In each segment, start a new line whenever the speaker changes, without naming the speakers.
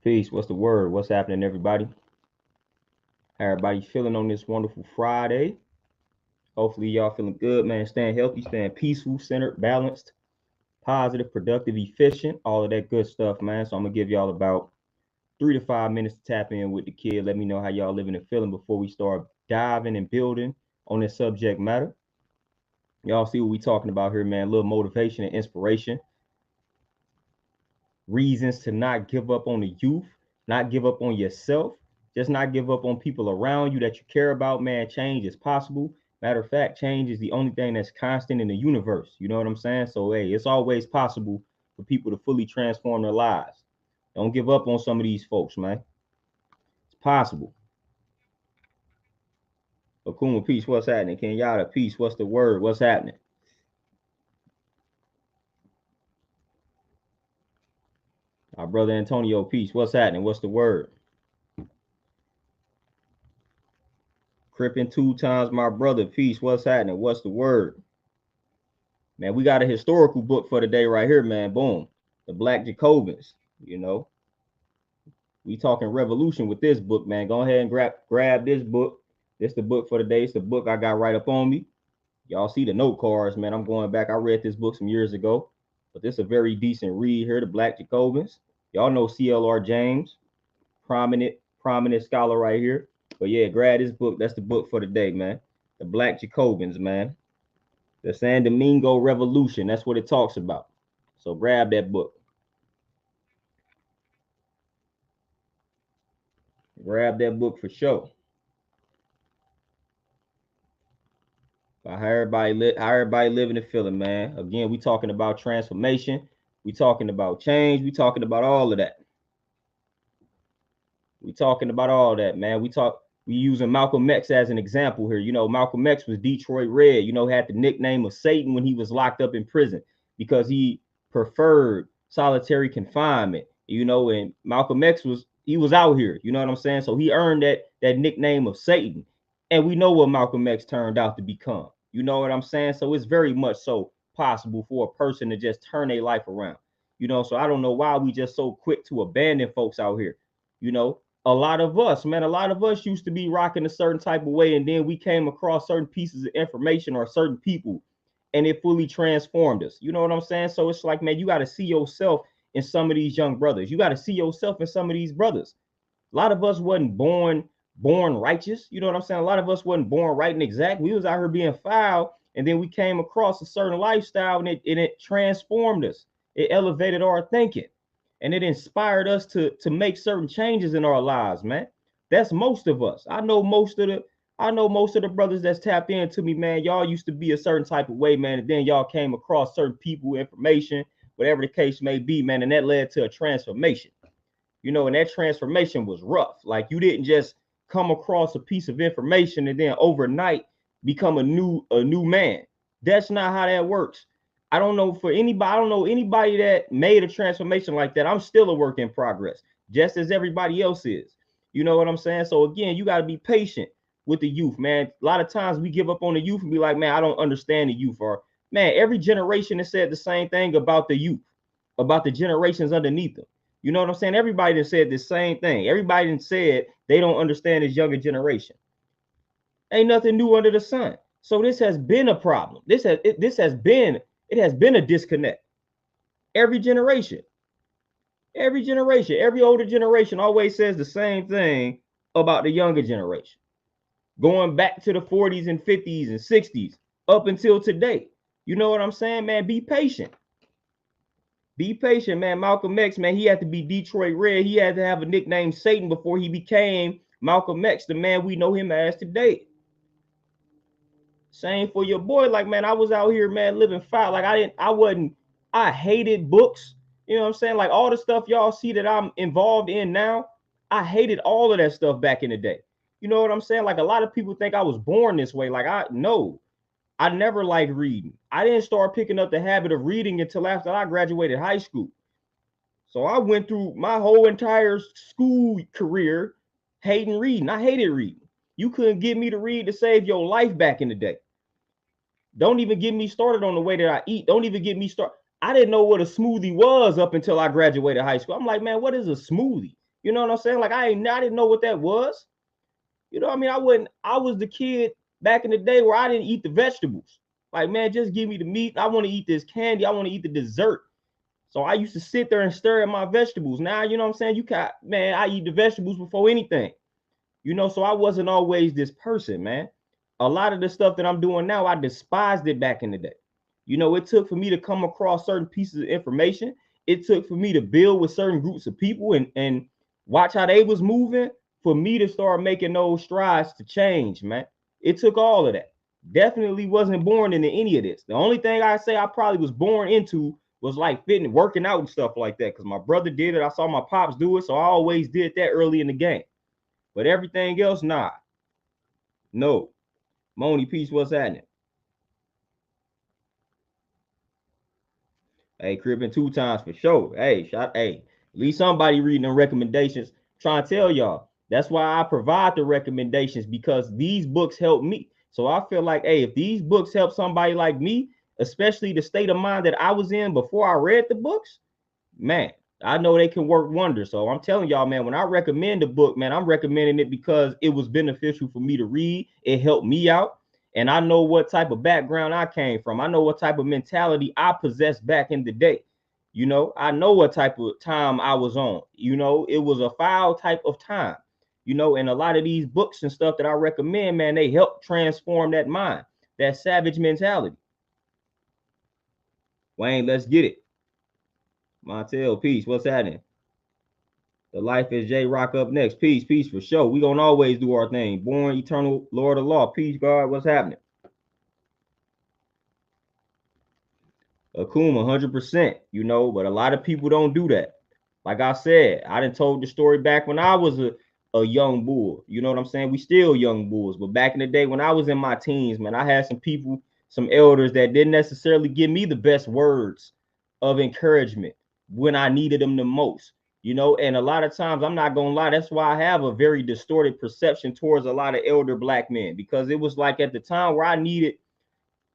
Peace. What's the word? What's happening, everybody? How everybody feeling on this wonderful Friday? Hopefully, y'all feeling good, man. Staying healthy, staying peaceful, centered, balanced, positive, productive, efficient, all of that good stuff, man. So I'm gonna give y'all about 3 to 5 minutes to tap in with the kid. Let me know how y'all living and feeling before we start diving and building on this subject matter. Y'all see what we talking about here, man. A little motivation and inspiration. Reasons to not give up on the youth, not give up on yourself, just not give up on people around you that you care about, man. Change is possible. Matter of fact, change is the only thing that's constant in the universe. You know what I'm saying? So, hey, it's always possible for people to fully transform their lives. Don't give up on some of these folks, man. It's possible. Akuma, peace, what's happening? Kenyatta, peace, what's the word? What's happening? Our brother Antonio, peace, what's happening? What's the word? Crippin' 2 times my brother, peace, what's happening? What's the word? Man, we got a historical book for today right here, man. Boom. The Black Jacobins. You know, we talking revolution with this book, man. Go ahead and grab this book. This the book for today. It's the book I got right up on me. Y'all see the note cards, man. I'm going back. I read this book some years ago, but this is a very decent read here. The Black Jacobins. Y'all know C.L.R. James, prominent scholar right here. But yeah, grab this book. That's the book for today, man. The Black Jacobins, man. The San Domingo Revolution. That's what it talks about. So grab that book. Grab that book for sure. How everybody living and feeling, man. Again, we talking about transformation. We talking about change. We talking about all of that. We talking about all that, man. We using Malcolm X as an example here. You know, Malcolm X was Detroit Red. You know, had the nickname of Satan when he was locked up in prison because he preferred solitary confinement. You know, and Malcolm X was out here. You know what I'm saying? So he earned that nickname of Satan, and we know what Malcolm X turned out to become. You know what I'm saying? So it's very much so possible for a person to just turn their life around. You know, so I don't know why we just so quick to abandon folks out here. You know, a lot of us, man, a lot of us used to be rocking a certain type of way, and then we came across certain pieces of information or certain people, and it fully transformed us. You know what I'm saying? So it's like, man, you got to see yourself in some of these young brothers. You got to see yourself in some of these brothers. A lot of us wasn't born righteous. You know what I'm saying? A lot of us wasn't born right and exact. We was out here being foul, and then we came across a certain lifestyle, and it transformed us. It elevated our thinking, and it inspired us to make certain changes in our lives, man. That's most of us. I know most of the brothers that's tapped into me, man. Y'all used to be a certain type of way, man, and then y'all came across certain people, information, whatever the case may be, man, and that led to a transformation. You know, and that transformation was rough. Like, you didn't just come across a piece of information and then overnight become a new man. That's not how that works. I don't know anybody that made a transformation like that. I'm still a work in progress, just as everybody else is. You know what I'm saying? So again, you got to be patient with the youth, man. A lot of times we give up on the youth and be like, man, I don't understand the youth. Or, man, every generation has said the same thing about the youth, about the generations underneath them. You know what I'm saying? Everybody that said the same thing. Everybody that said they don't understand this younger generation. Ain't nothing new under the sun. So this has been a problem. It has been a disconnect. Every generation, every older generation always says the same thing about the younger generation. Going back to the 40s and 50s and 60s up until today. You know what I'm saying, man? Be patient. Be patient, man. Malcolm X, man, he had to be Detroit Red. He had to have a nickname Satan before he became Malcolm X, the man we know him as today. Same for your boy. Like, man, I was out here, man, living foul. Like, I hated books. You know what I'm saying? Like, all the stuff y'all see that I'm involved in now, I hated all of that stuff back in the day. You know what I'm saying? Like, a lot of people think I was born this way. Like, I never liked reading. I didn't start picking up the habit of reading until after I graduated high school. So I went through my whole entire school career hating reading. I hated reading. You couldn't get me to read to save your life back in the day. Don't even get me started on the way that I eat. Don't even get me started. I didn't know what a smoothie was up until I graduated high school. I'm like, man, what is a smoothie? You know what I'm saying? Like I didn't know what that was. You know what I mean? I was the kid back in the day where I didn't eat the vegetables. Like, man, just give me the meat. I want to eat this candy. I want to eat the dessert. So I used to sit there and stare at my vegetables. Now, you know what I'm saying? Man, I eat the vegetables before anything. You know, so I wasn't always this person, man. A lot of the stuff that I'm doing now, I despised it back in the day. You know, it took for me to come across certain pieces of information. It took for me to build with certain groups of people and watch how they was moving for me to start making those strides to change, man. It took all of that. Definitely wasn't born into any of this. The only thing I say I probably was born into was like fitting, working out and stuff like that. Because my brother did it. I saw my pops do it. So I always did that early in the game. But everything else, nah. No. Moni, peace, what's happening? Hey, cribbing 2 times for sure. Hey, at least somebody reading the recommendations. Trying to tell y'all. That's why I provide the recommendations, because these books help me. So I feel like, hey, if these books help somebody like me, especially the state of mind that I was in before I read the books, man, I know they can work wonders. So I'm telling y'all, man, when I recommend a book, man, I'm recommending it because it was beneficial for me to read. It helped me out. And I know what type of background I came from. I know what type of mentality I possessed back in the day. You know, I know what type of time I was on. You know, it was a foul type of time. You know, and a lot of these books and stuff that I recommend, man, they help transform that mind, that savage mentality. Wayne, let's get it. Montel, peace. What's happening? The life is J Rock up next. Peace for sure. We gonna always do our thing. Born eternal Lord of Law. Peace, God. What's happening? Akuma, 100%. You know, but a lot of people don't do that. Like I said, I done told the story back when I was a young bull. You know what I'm saying? We still young bulls, but back in the day when I was in my teens, man, I had some people, some elders that didn't necessarily give me the best words of encouragement when I needed them the most. You know, and a lot of times, I'm not gonna lie, that's why I have a very distorted perception towards a lot of elder black men, because it was like at the time where I needed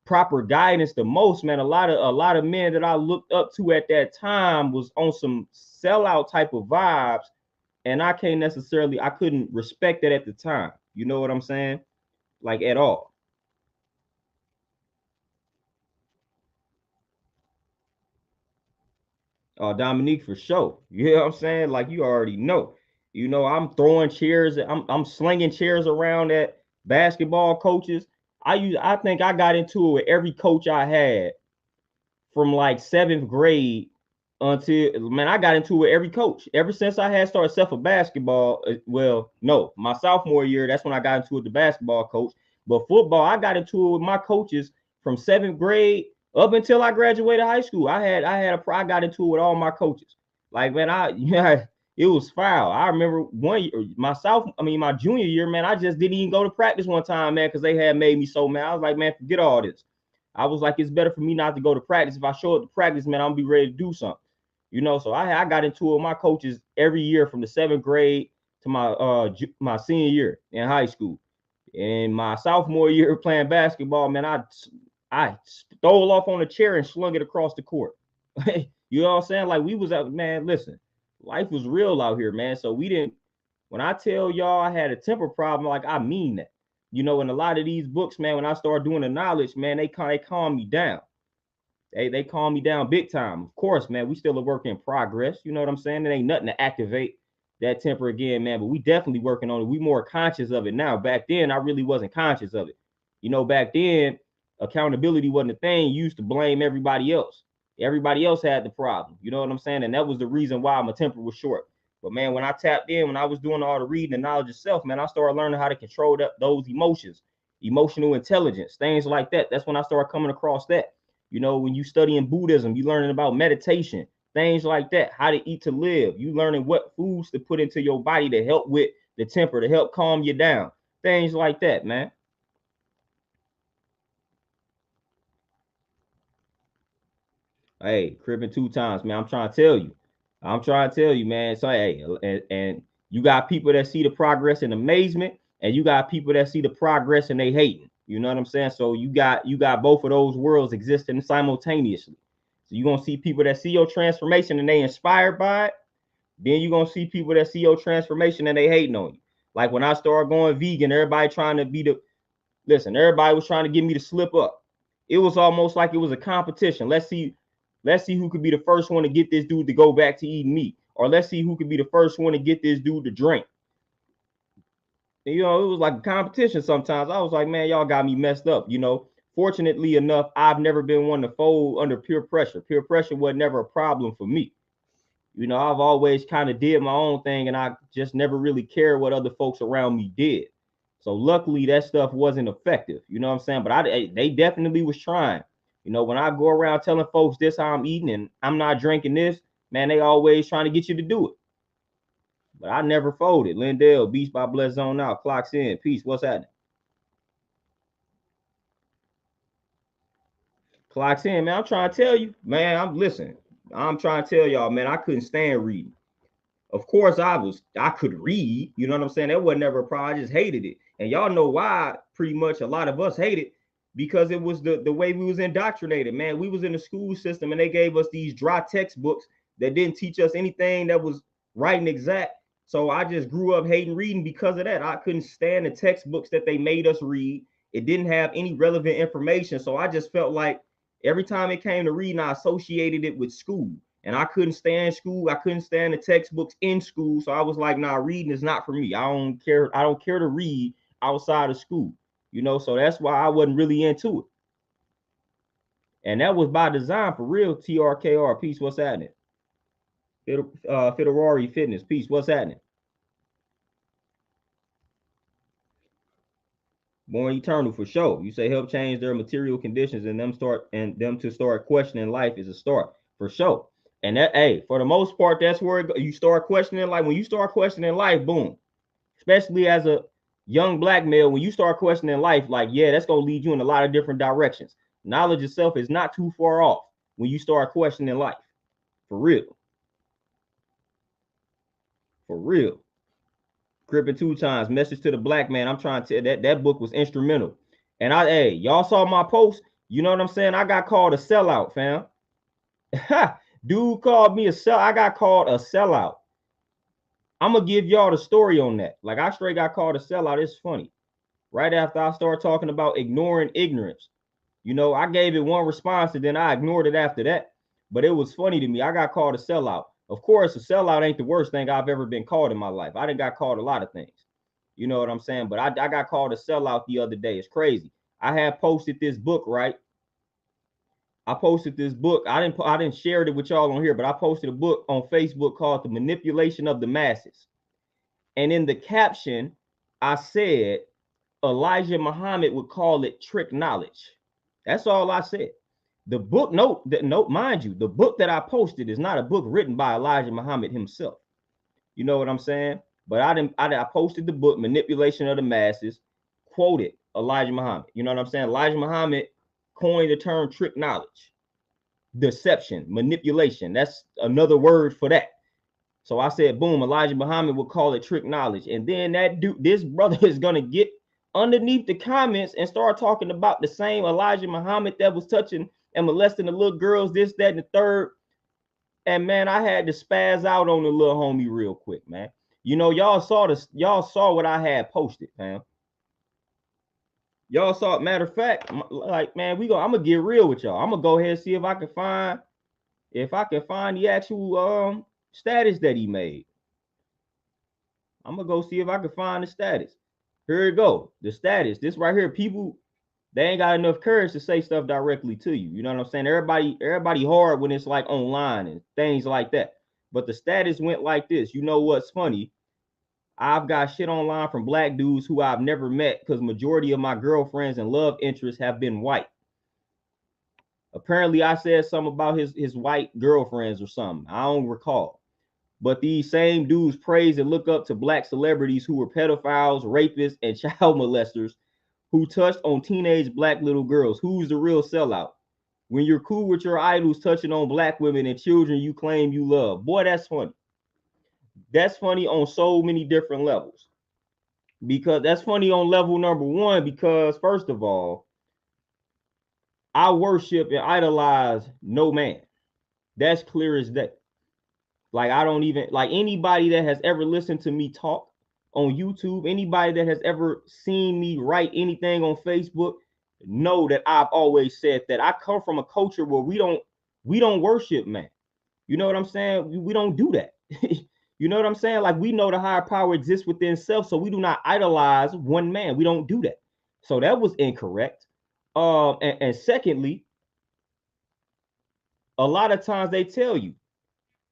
proper guidance the most, man. A lot of men that I looked up to at that time was on some sellout type of vibes, and I couldn't respect that at the time. You know what I'm saying? Like at all. Dominique, for sure. You know what I'm saying? Like you already know. You know, I'm throwing chairs, I'm slinging chairs around at basketball coaches. I think I got into it with every coach I had from like 7th grade until, man, I got into it every coach ever since I had started self for basketball. Well, no, my sophomore year, that's when I got into it with the basketball coach. But football, I got into it with my coaches from 7th grade up until I graduated high school. I got into it with all my coaches. Like, man, yeah, it was foul. I remember one year, my junior year, man, I just didn't even go to practice one time, man, because they had made me so mad. I was like, man, forget all this. I was like, it's better for me not to go to practice. If I show up to practice, man, I'm gonna be ready to do something. You know, so I got into it with my coaches every year from the 7th grade to my senior year in high school. And my sophomore year playing basketball, man, I stole off on a chair and slung it across the court. You know what I'm saying? Like we was out, man. Listen, life was real out here, man. So we didn't. When I tell y'all I had a temper problem, like I mean that. You know, in a lot of these books, man, when I start doing the knowledge, man, they calm me down. They calm me down big time. Of course, man, we still a work in progress. You know what I'm saying? There ain't nothing to activate that temper again, man. But we definitely working on it. We more conscious of it now. Back then, I really wasn't conscious of it. You know, back then, accountability wasn't a thing. You used to blame everybody else. Everybody else had the problem. You know what I'm saying? And that was the reason why my temper was short. But man, when I tapped in, when I was doing all the reading and knowledge of self, man, I started learning how to control those emotions, emotional intelligence, things like that. That's when I started coming across that. You know, when you studying Buddhism, you learning about meditation, things like that, how to eat to live. You learning what foods to put into your body to help with the temper, to help calm you down, things like that, man. Hey, cribbing 2 times, man. I'm trying to tell you, man. So hey, and you got people that see the progress in amazement, and you got people that see the progress and they hating. You know what I'm saying? So you got both of those worlds existing simultaneously. So you're gonna see people that see your transformation and they inspired by it, Then you're gonna see people that see your transformation and they hating on you. Like when I started going vegan, everybody trying to be the everybody was trying to get me to slip up. It was almost like it was a competition. Let's see who could be the first one to get this dude to go back to eating meat. Or let's see who could be the first one to get this dude to drink. You know, it was like a competition sometimes. I was like, man, y'all got me messed up. You know, fortunately enough, I've never been one to fold under peer pressure. Peer pressure was never a problem for me. You know, I've always kind of did my own thing and I just never really cared what other folks around me did. So luckily that stuff wasn't effective. You know what I'm saying? But they definitely was trying. You know, when I go around telling folks this how I'm eating and I'm not drinking this, man, they always trying to get you to do it. But I never folded. Lindell, Beast by Bless Zone Out, clocks in. Peace. What's happening? Clocks in, man. I'm trying to tell you, man. I'm trying to tell y'all, man. I couldn't stand reading. Of course, I could read. You know what I'm saying? That was never a problem. I just hated it, and y'all know why. Pretty much, a lot of us hate it because it was the way we was indoctrinated. Man, we was in the school system, and they gave us these dry textbooks that didn't teach us anything that was right and exact. So I just grew up hating reading because of that. I couldn't stand the textbooks that they made us read. It didn't have any relevant information, so I just felt like every time it came to reading, I associated it with school. And I couldn't stand school. I couldn't stand the textbooks in school. So I was like, nah, reading is not for me. I don't care. I don't care to read outside of school. You know, so that's why I wasn't really into it. And that was by design for real. TRKR, peace, what's happening? Fidelari Fitness, peace, what's happening? Born Eternal for sure. You say help change their material conditions and them to start questioning life is a start for sure. And that, hey, for the most part, that's where you start questioning life. When you start questioning life, boom. Especially as a young black male, when you start questioning life, like, yeah, that's gonna lead you in a lot of different directions. Knowledge itself is not too far off when you start questioning life. For real. For real. Crippin' 2 times. Message to the black man. I'm trying to that book was instrumental. And hey, y'all saw my post. You know what I'm saying? I got called a sellout, fam. Dude called me a sell. I got called a sellout. I'm gonna give y'all the story on that. Like I straight got called a sellout. It's funny. Right after I started talking about ignoring ignorance, you know, I gave it one response and then I ignored it after that. But it was funny to me. I got called a sellout. Of course, a sellout ain't the worst thing I've ever been called in my life. I done got called a lot of things. You know what I'm saying? But I got called a sellout the other day. It's crazy. I had posted this book, right? I posted this book. I didn't share it with y'all on here, but I posted a book on Facebook called The Manipulation of the Masses. And in the caption, I said Elijah Muhammad would call it trick knowledge. That's all I said. The book note, mind you, the book that I posted is not a book written by Elijah Muhammad himself. You know what I'm saying? But I posted the book Manipulation of the Masses, quoted Elijah Muhammad. You know what I'm saying? Elijah Muhammad coined the term trick knowledge, deception, manipulation. That's another word for that. So I said, boom, Elijah Muhammad would call it trick knowledge. And then that dude, this brother is gonna get underneath the comments and start talking about the same Elijah Muhammad that was touching and molesting the little girls, this, that, and the third. And man, I had to spaz out on the little homie real quick, man. You know, y'all saw what I had posted, man. Y'all saw it. Matter of fact, like, man, I'm gonna get real with y'all. I'm gonna go ahead and see if I can find the actual status that he made. I'm gonna go see if I can find the status. Here it go. The status. This right here, people, they ain't got enough courage to say stuff directly to you. You know what I'm saying? Everybody hard when it's like online and things like that. But the status went like this. You know what's funny? I've got shit online from black dudes who I've never met because majority of my girlfriends and love interests have been white. Apparently, I said something about his white girlfriends or something. I don't recall. But these same dudes praise and look up to black celebrities who were pedophiles, rapists, and child molesters who touched on teenage black little girls. Who's the real sellout? When you're cool with your idols touching on black women and children you claim you love. Boy, that's funny. That's funny on so many different levels. Because that's funny on level number one, because first of all, I worship and idolize no man. That's clear as day. Like I don't even like anybody that has ever listened to me talk on YouTube, anybody that has ever seen me write anything on Facebook, know that I've always said that I come from a culture where we don't worship man. You know what I'm saying? We don't do that. You know what I'm saying? Like we know the higher power exists within self, so we do not idolize one man. We don't do that. So that was incorrect. And secondly, a lot of times they tell you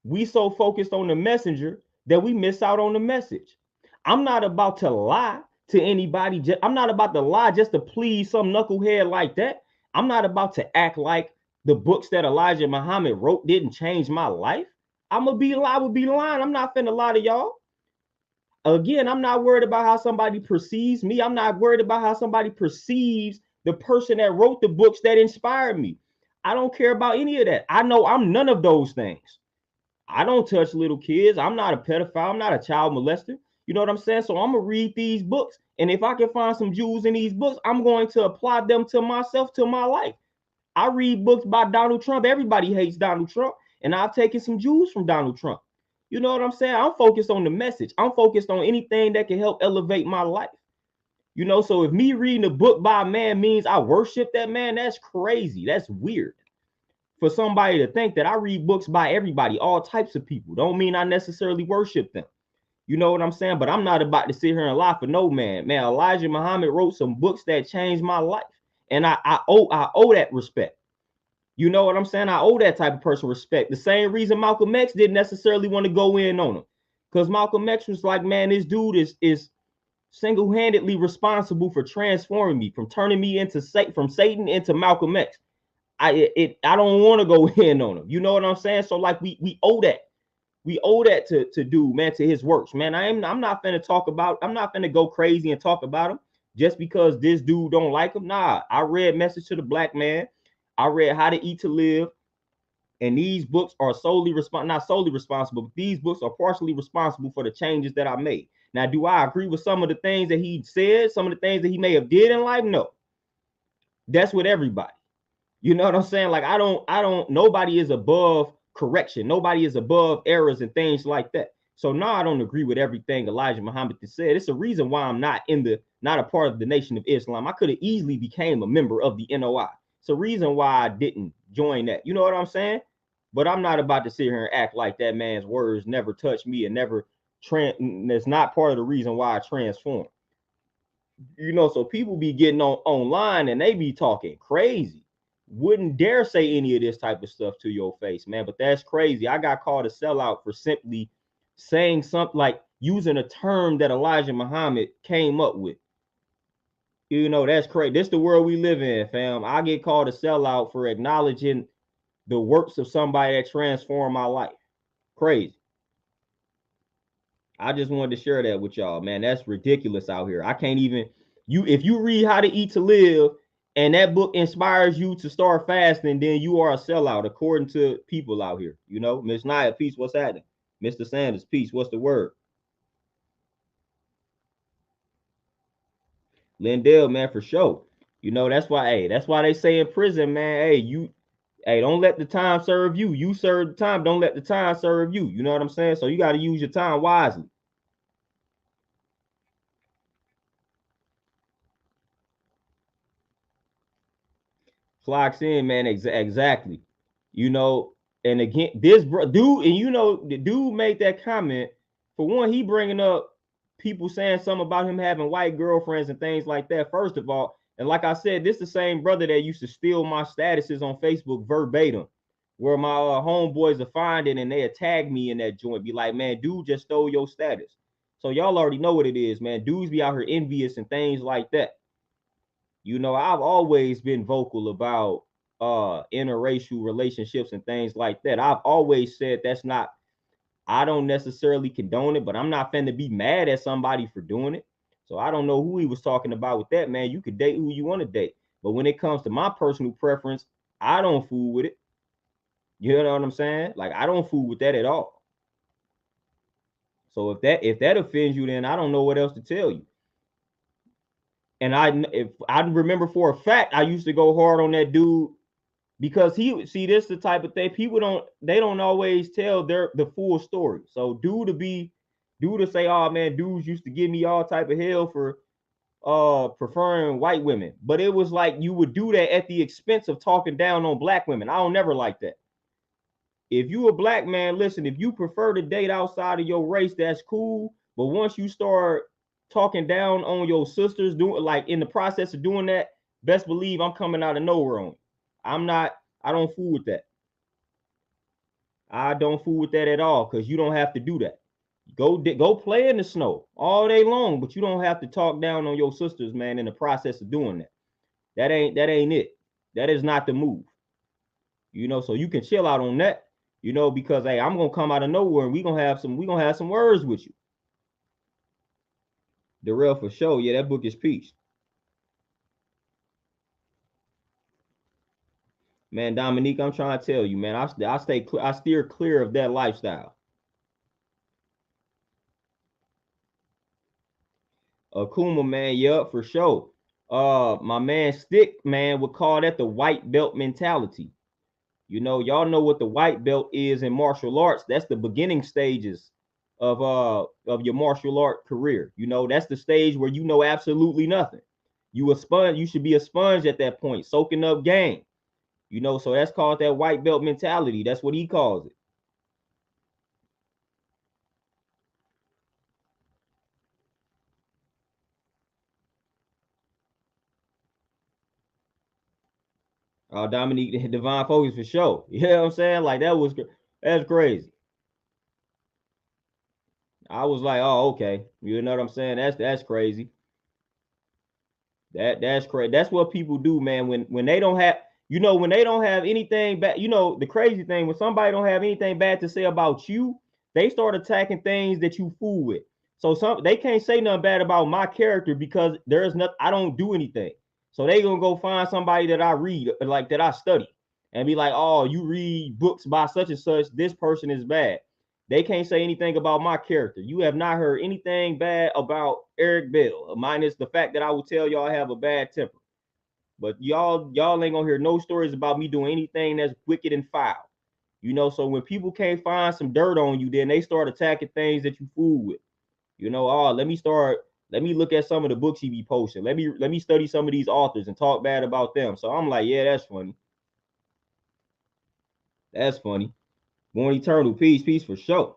we so focused on the messenger that we miss out on the message. I'm not about to lie to anybody. I'm not about to lie just to please some knucklehead like that. I'm not about to act like the books that Elijah Muhammad wrote didn't change my life. I would be lying. I'm not finna lie to y'all. Again, I'm not worried about how somebody perceives me. I'm not worried about how somebody perceives the person that wrote the books that inspired me. I don't care about any of that. I know I'm none of those things. I don't touch little kids. I'm not a pedophile. I'm not a child molester. You know what I'm saying? So I'm gonna read these books, and if I can find some jewels in these books, I'm going to apply them to myself, to my life. I read books by Donald Trump. Everybody hates Donald Trump, and I've taken some jewels from Donald Trump. You know what I'm saying? I'm focused on the message. I'm focused on anything that can help elevate my life. You know, so if me reading a book by a man means I worship that man, that's crazy. That's weird. For somebody to think that I read books by everybody, all types of people, don't mean I necessarily worship them. You know what I'm saying? But I'm not about to sit here and lie for no man. Man, Elijah Muhammad wrote some books that changed my life. And I owe that respect. You know what I'm saying? I owe that type of person respect. The same reason Malcolm X didn't necessarily want to go in on him. Because Malcolm X was like, man, this dude is single-handedly responsible for transforming me, from turning me into from Satan into Malcolm X. I don't want to go in on him. You know what I'm saying? So like we owe that. We owe that to do, man, to his works. Man, I'm not finna go crazy and talk about him just because this dude don't like him. Nah, I read Message to the Black Man. I read How to Eat to Live. And these books are not solely responsible, but these books are partially responsible for the changes that I made. Now, do I agree with some of the things that he said, some of the things that he may have did in life? No. That's with everybody. You know what I'm saying? Like nobody is above correction. Nobody is above errors and things like that. So now I don't agree with everything Elijah Muhammad said. It's a reason why I'm not a part of the Nation of Islam. I could have easily became a member of the NOI. It's a reason why I didn't join that. You know what I'm saying? But I'm not about to sit here and act like that man's words never touched me and never that's not part of the reason why I transformed. You know, so people be getting online and they be talking crazy. Wouldn't dare say any of this type of stuff to your face, man. But that's crazy. I got called a sellout for simply saying something, like using a term that Elijah Muhammad came up with. You know, that's crazy. This is the world we live in, fam. I get called a sellout for acknowledging the works of somebody that transformed my life. Crazy. I just wanted to share that with y'all, man. That's ridiculous out here. I can't even if you read How to Eat to Live and that book inspires you to start fasting, then you are a sellout according to people out here. You know, Miss Nia, peace, what's happening? Mr. Sanders, peace, what's the word? Lindell, man, for sure. You know, that's why they say in prison, man, hey, don't let the time serve you. You serve the time, don't let the time serve you. You know what I'm saying? So you got to use your time wisely. Flocks in, man. Exactly. You know, and again, dude, and you know, the dude made that comment. For one, he bringing up people saying something about him having white girlfriends and things like that. First of all, and like I said, this the same brother that used to steal my statuses on Facebook verbatim, where my homeboys are finding and they tag me in that joint, be like, man, dude just stole your status. So y'all already know what it is, man. Dudes be out here envious and things like that. You know, I've always been vocal about interracial relationships and things like that. I've always said that's not, I don't necessarily condone it, but I'm not finna be mad at somebody for doing it. So I don't know who he was talking about with that, man. You could date who you want to date. But when it comes to my personal preference, I don't fool with it. You know what I'm saying? Like I don't fool with that at all. So if that offends you, then I don't know what else to tell you. And if I remember for a fact, I used to go hard on that dude because he see this the type of thing people don't always tell the full story. So due to say, oh man, dudes used to give me all type of hell for preferring white women, but it was like you would do that at the expense of talking down on black women. I don't never like that. If you a black man, listen, if you prefer to date outside of your race, that's cool. But once you start talking down on your sisters, doing like in the process of doing that, best believe I'm coming out of nowhere on you. I'm not, I don't fool with that. I don't fool with that at all, because you don't have to do that. Go play in the snow all day long, but you don't have to talk down on your sisters, man, in the process of doing that. That ain't it. That is not the move. So you can chill out on that, because hey, I'm gonna come out of nowhere and we gonna have some words with you. Darrell for sure. Yeah, that book is peace. Man, Dominique, I'm trying to tell you, man, I steer clear of that lifestyle. Akuma, man, yup, for sure. My man Stick, man, would call that the white belt mentality. Y'all know what the white belt is in martial arts. That's the beginning stages of your martial art career. That's the stage where you know absolutely nothing. You a sponge, you should be a sponge at that point, soaking up game. So that's called that white belt mentality. That's what he calls it. Dominique Divine Focus for sure. You know what I'm saying? Like that's crazy. I was like, oh, okay. You know what I'm saying? That's crazy. That's crazy. That's what people do, man. When they don't have, when they don't have anything bad, the crazy thing, when somebody don't have anything bad to say about you, they start attacking things that you fool with. So they can't say nothing bad about my character because there's nothing, I don't do anything. So they gonna go find somebody that I read, like that I study, and be like, oh, you read books by such and such, this person is bad. They can't say anything about my character. You have not heard anything bad about Eric Bell, minus the fact that I will tell y'all I have a bad temper. But y'all ain't gonna hear no stories about me doing anything that's wicked and foul. So when people can't find some dirt on you, then they start attacking things that you fool with. Oh, let me look at some of the books he be posting. Let me study some of these authors and talk bad about them. So I'm like, yeah, that's funny. That's funny. Born eternal, peace for sure.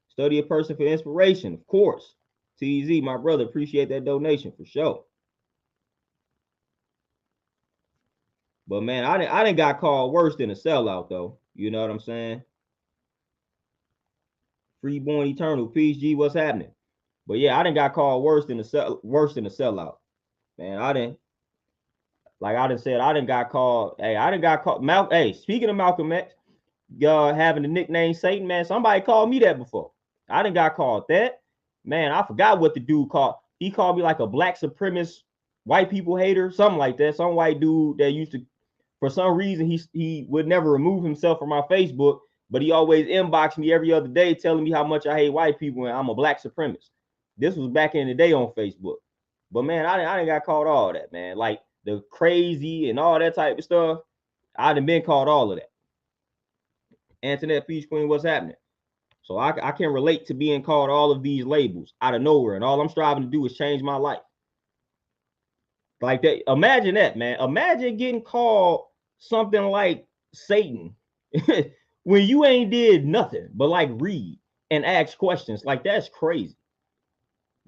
Study a person for inspiration, of course. TZ, my brother, appreciate that donation for sure. But man, I didn't got called worse than a sellout though. You know what I'm saying? Freeborn eternal, peace, G, what's happening? But yeah, I didn't got called worse than a sellout. Man, I didn't said I didn't got called. Hey, I didn't got called. Hey, speaking of Malcolm X, having the nickname Satan, man, somebody called me that before. I didn't got called that. Man, I forgot what the dude called. He called me like a black supremacist, white people hater, something like that. Some white dude that used to, for some reason, he would never remove himself from my Facebook, but he always inboxed me every other day telling me how much I hate white people and I'm a black supremacist. This was back in the day on Facebook. But man, I didn't got called all that, man. Like the crazy and all that type of stuff. I done been called all of that. Antoinette Peach Queen, what's happening? So I can relate to being called all of these labels out of nowhere, and all I'm striving to do is change my life. Like that. Imagine that, man. Imagine getting called something like Satan when you ain't did nothing but like read and ask questions. Like that's crazy.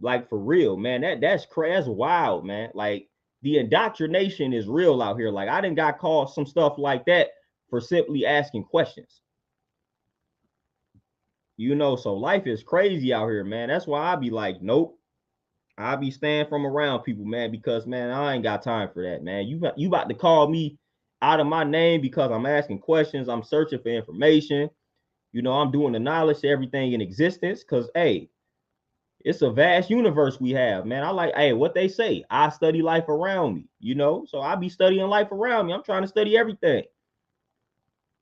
Like for real, man. That's crazy. That's wild, man. Like the indoctrination is real out here. Like I didn't got called some stuff like that for simply asking questions. So life is crazy out here, man. That's why I be like, nope. I be staying from around people, man, because man, I ain't got time for that, man. You about to call me out of my name because I'm asking questions, I'm searching for information. I'm doing the knowledge to everything in existence. Cause hey, it's a vast universe we have, man. I like, hey, what they say. I study life around me, So I be studying life around me. I'm trying to study everything.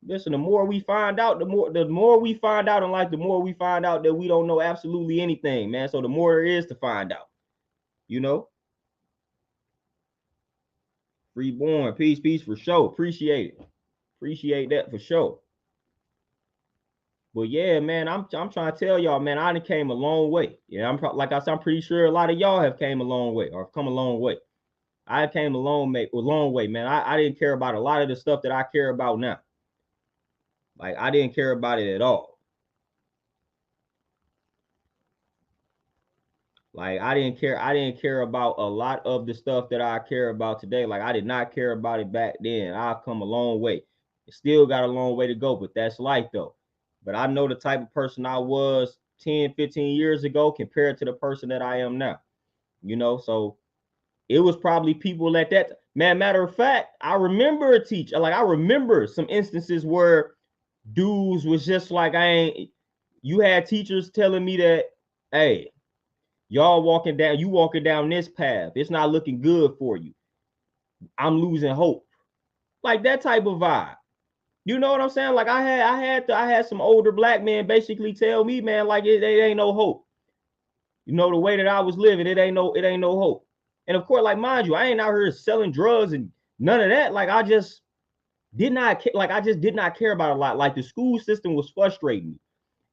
Listen, the more we find out, the more we find out in life, the more we find out that we don't know absolutely anything, man. So the more there is to find out, you know. Freeborn, peace for sure. Appreciate it. Appreciate that for sure. But yeah, man, I'm trying to tell y'all, man, I done came a long way. Yeah, like I said, I'm pretty sure a lot of y'all have came a long way or come a long way. I came a long way, man. I didn't care about a lot of the stuff that I care about now. Like I didn't care about it at all. Like I didn't care about a lot of the stuff that I care about today. Like I did not care about it back then. I've come a long way. It still got a long way to go, but that's life though. But I know the type of person I was 10, 15 years ago compared to the person that I am now. You know, so it was probably people at that man. Matter of fact, I remember a teacher, like I remember some instances where dudes was just like, you had teachers telling me that, hey, y'all walking down this path. It's not looking good for you. I'm losing hope. Like that type of vibe. You know what I'm saying? Like I had some older black men basically tell me, man, like it ain't no hope. You know, the way that I was living, it ain't no hope. And of course, like mind you, I ain't out here selling drugs and none of that. Like I just did not care about a lot. Like the school system was frustrating me.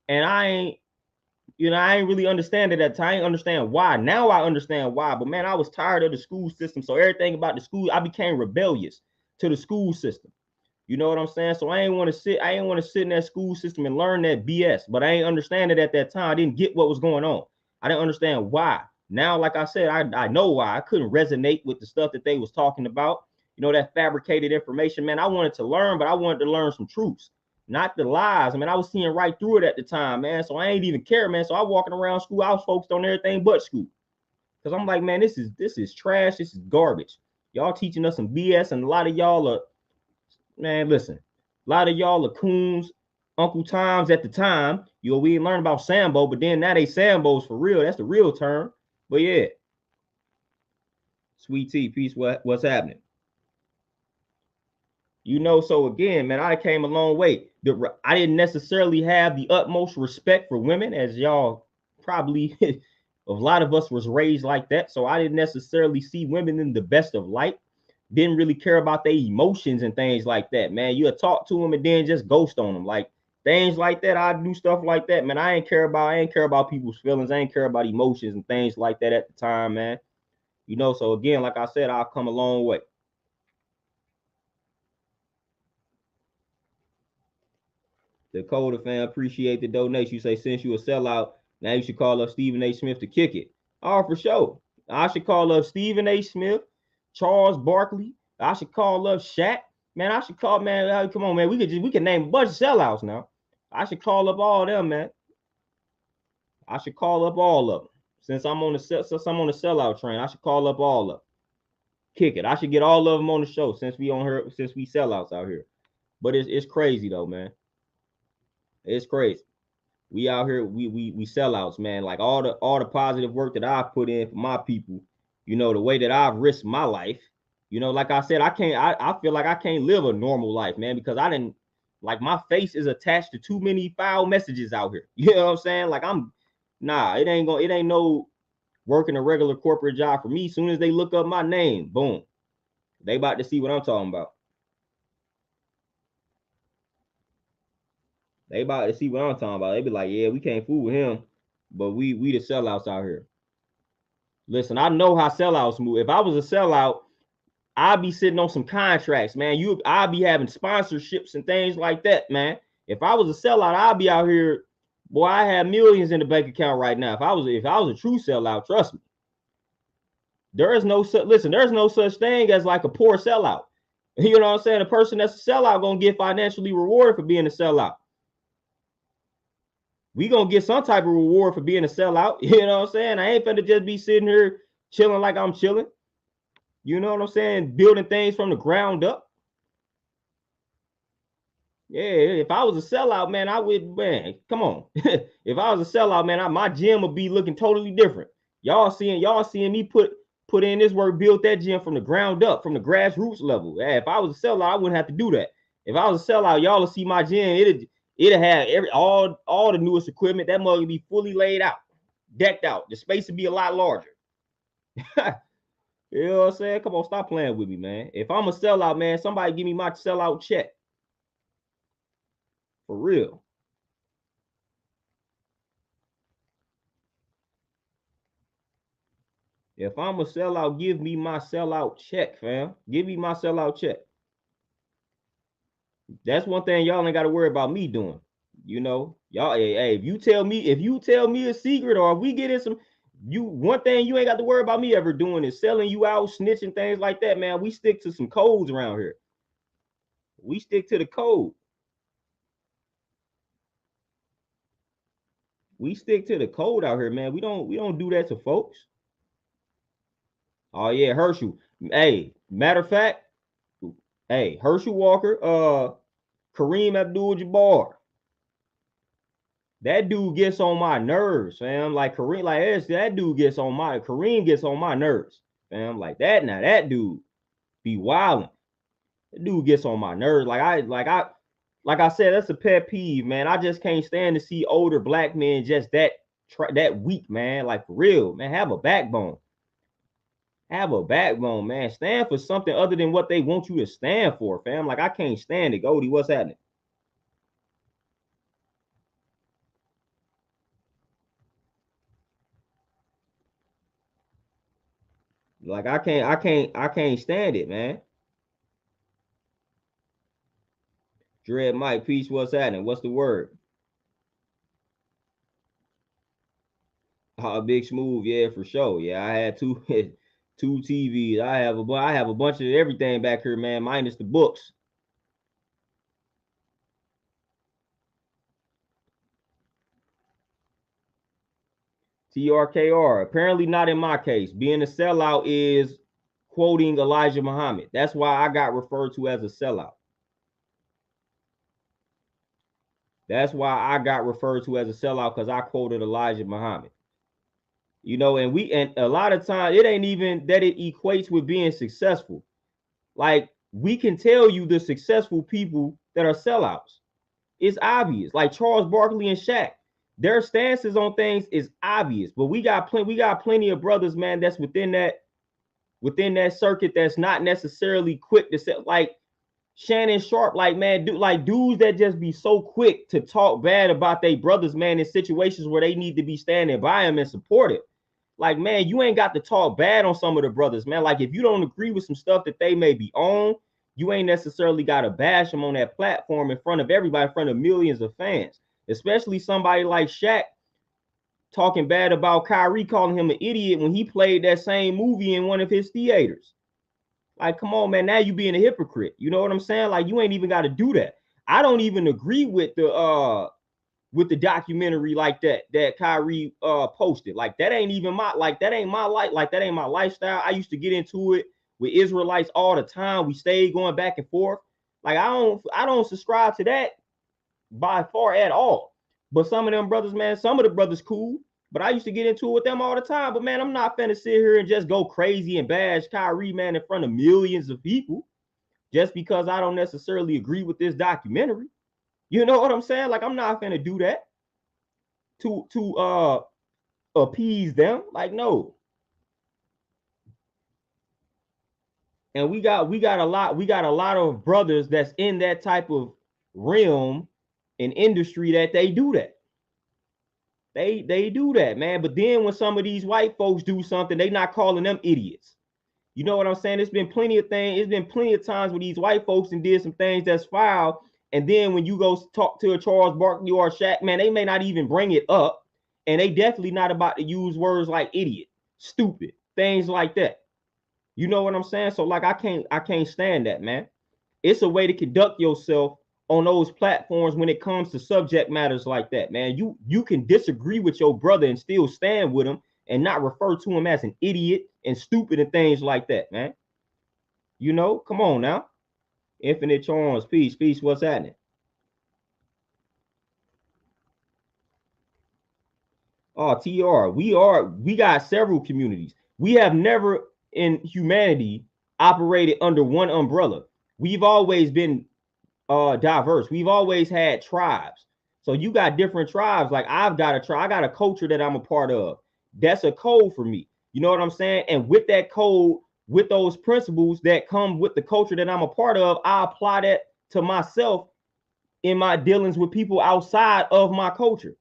And I ain't really understand it at the time. I didn't understand why. Now I understand why. But man, I was tired of the school system. So everything about the school, I became rebellious to the school system. You know what I'm saying? So I ain't want to sit in that school system and learn that BS. But I ain't understand it at that time. I didn't get what was going on. I didn't understand why. Now, like I said, I know why. I couldn't resonate with the stuff that they was talking about. You know, that fabricated information, man. I wanted to learn, but I wanted to learn some truths, not the lies. I mean, I was seeing right through it at the time, man. So I ain't even care, man. So I walking around school, I was focused on everything but school. Cause I'm like, man, this is trash. This is garbage. Y'all teaching us some BS, and a lot of y'all are, man, listen, a lot of y'all are coons, Uncle Toms at the time. You know, we didn't learn about Sambo, but then now they Sambos for real. That's the real term. But yeah. Sweet tea, peace. What's happening? You know, so again, man, I came a long way. I didn't necessarily have the utmost respect for women, as y'all probably a lot of us was raised like that. So I didn't necessarily see women in the best of light. Didn't really care about their emotions and things like that, man. You would talk to them and then just ghost on them. Like things like that. I do stuff like that, man. I ain't care about people's feelings. I ain't care about emotions and things like that at the time, man. You know, so again, like I said, I've come a long way. Dakota fan, appreciate the donation. You say, since you a sellout, now you should call up Stephen A. Smith to kick it. Oh, for sure. I should call up Stephen A. Smith, Charles Barkley. I should call up Shaq. Man, I should call, man. Come on, man. We can name a bunch of sellouts now. I should call up all of them, man. I should call up all of them. Since I'm on the sellout train, I should call up all of them. Kick it. I should get all of them on the show since we sellouts out here. But it's crazy though, man. It's crazy. We out here, we sellouts, man. Like all the positive work that I've put in for my people, you know, the way that I've risked my life, you know, like I said, I feel like I can't live a normal life, man, because I didn't, like, my face is attached to too many foul messages out here. You know what I'm saying? Like it ain't no working a regular corporate job for me. As soon as they look up my name, boom, they about to see what I'm talking about. They about to see what I'm talking about. They be like, yeah, we can't fool with him, but we the sellouts out here. Listen, I know how sellouts move. If I was a sellout, I'd be sitting on some contracts, man. I'd be having sponsorships and things like that, man. If I was a sellout, I'd be out here, boy. I have millions in the bank account right now. If I was a true sellout, trust me. There's no such thing as like a poor sellout. You know what I'm saying? A person that's a sellout gonna get financially rewarded for being a sellout. We gonna get some type of reward for being a sellout. You know what I'm saying? I ain't finna just be sitting here chilling like I'm chilling. You know what I'm saying? Building things from the ground up. Yeah, if I was a sellout, man, I would, man, come on. If I was a sellout, man, my gym would be looking totally different. Y'all seeing me put in this work, build that gym from the ground up, from the grassroots level. Yeah, if I was a sellout, I wouldn't have to do that. If I was a sellout, y'all will see my gym. It'll have all the newest equipment. That mug would be fully laid out, decked out. The space would be a lot larger. You know what I'm saying? Come on, stop playing with me, man. If I'm a sellout, man, somebody give me my sellout check. For real. If I'm a sellout, give me my sellout check, fam. Give me my sellout check. That's one thing y'all ain't got to worry about me doing. You know, y'all, hey, if you tell me a secret, or if we get in some, one thing you ain't got to worry about me ever doing is selling you out, snitching, things like that, man. We stick to some codes around here. We stick to the code. We stick to the code out here, man. We don't do that to folks. Oh yeah, Herschel. Hey, matter of fact, hey, Herschel Walker, Kareem Abdul-Jabbar. That dude gets on my nerves, fam. Like Kareem, that dude gets on my Kareem gets on my nerves, fam. Like that. Now that dude be wilding. That dude gets on my nerves. Like I said, that's a pet peeve, man. I just can't stand to see older black men just that weak, man. Like for real, man. Have a backbone. Have a backbone, man. Stand for something other than what they want you to stand for, fam. Like I can't stand it. Goldie, what's happening? Like I can't stand it, man. Dread Mike, peace. What's happening? What's the word? Big Smooth, yeah, for sure. Yeah, I had two two TVs. I have a bunch of everything back here, man, minus the books. TRKR. Apparently not in my case. Being a sellout is quoting Elijah Muhammad. That's why I got referred to as a sellout. That's why I got referred to as a sellout, because I quoted Elijah Muhammad. You know, and a lot of times it ain't even that it equates with being successful. Like we can tell you the successful people that are sellouts. It's obvious. Like Charles Barkley and Shaq, their stances on things is obvious. But we got plenty of brothers, man, that's within that circuit that's not necessarily quick to say, like Shannon Sharp, like man, dudes that just be so quick to talk bad about their brothers, man, in situations where they need to be standing by them and supportive. Like, man, you ain't got to talk bad on some of the brothers, man. Like, if you don't agree with some stuff that they may be on, you ain't necessarily got to bash them on that platform in front of everybody, in front of millions of fans, especially somebody like Shaq talking bad about Kyrie, calling him an idiot when he played that same movie in one of his theaters. Like, come on, man. Now you being a hypocrite. You know what I'm saying? Like, you ain't even got to do that. I don't even agree with the documentary like that Kyrie posted. Like that ain't even that ain't my life. Like that ain't my lifestyle. I used to get into it with Israelites all the time. We stayed going back and forth. Like I don't subscribe to that by far at all. But some of them brothers, man, some of the brothers cool. But I used to get into it with them all the time. But man, I'm not finna sit here and just go crazy and bash Kyrie, man, in front of millions of people just because I don't necessarily agree with this documentary. You know what I'm saying? Like I'm not gonna do that to appease them. Like no. And we got a lot of brothers that's in that type of realm and industry that they do that. They do that, man. But then when some of these white folks do something, they not calling them idiots. You know what I'm saying? There's been plenty of things. It's been plenty of times where these white folks and did some things that's foul. And then when you go talk to a Charles Barkley or a Shaq, man, they may not even bring it up. And they definitely not about to use words like idiot, stupid, things like that. You know what I'm saying? So like I can't stand that, man. It's a way to conduct yourself on those platforms when it comes to subject matters like that, man. You can disagree with your brother and still stand with him and not refer to him as an idiot and stupid and things like that, man. You know, come on now. Infinite Charms, peace, what's happening? Oh, TR, we got several communities. We have never in humanity operated under one umbrella. We've always been diverse. We've always had tribes. So you got different tribes. Like I've got a tribe, I got a culture that I'm a part of. That's a code for me. You know what I'm saying? And with that code, with those principles that come with the culture that I'm a part of, I apply that to myself in my dealings with people outside of my culture.